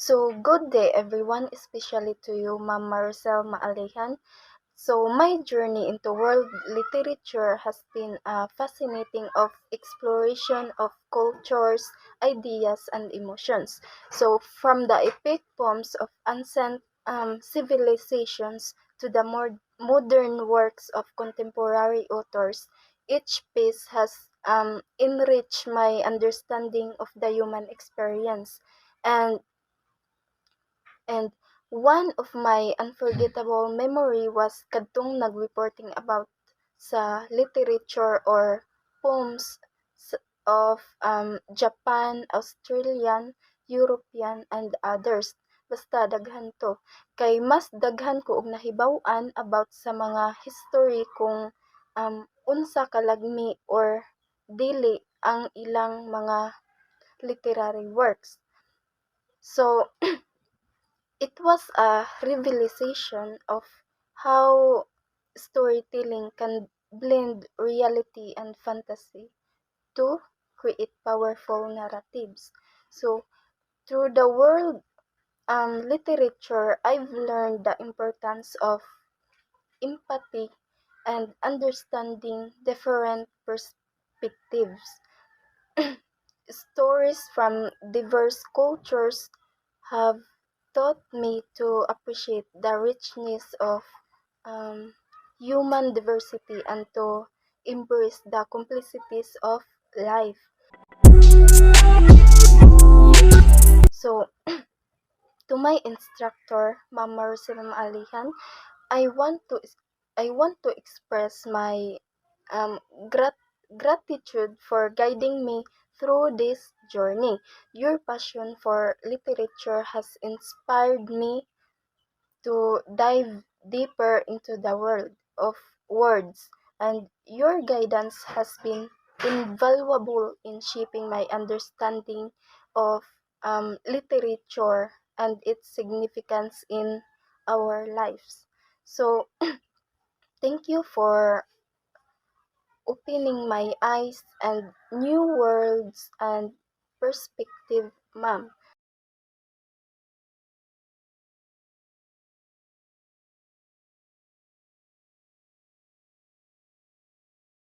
So, good day everyone, especially to you, Ma'am Maricel Maalehan. So, my journey into world literature has been a fascinating of exploration of cultures, ideas, and emotions. So, from the epic poems of ancient civilizations to the more modern works of contemporary authors, each piece has enriched my understanding of the human experience. And one of my unforgettable memory was kadtong nagreporting about sa literature or poems of Japan, Australian, European, and others. Basta daghan to. Kay mas daghan ko og nahibaw-an about sa mga history kung unsa kalagmi or dili ang ilang mga literary works. So, it was a revelation of how storytelling can blend reality and fantasy to create powerful narratives. So, through the world literature, I've learned the importance of empathy and understanding different perspectives. Stories from diverse cultures have taught me to appreciate the richness of um, human diversity and to embrace the complexities of life. So, to my instructor, Ma'am Maricel Alihan, I want to I want to express my um, grat- gratitude for guiding me through this journey. Your passion for literature has inspired me to dive deeper into the world of words, and your guidance has been invaluable in shaping my understanding of literature and its significance in our lives. So, thank you for opening my eyes and new worlds and perspective, ma'am.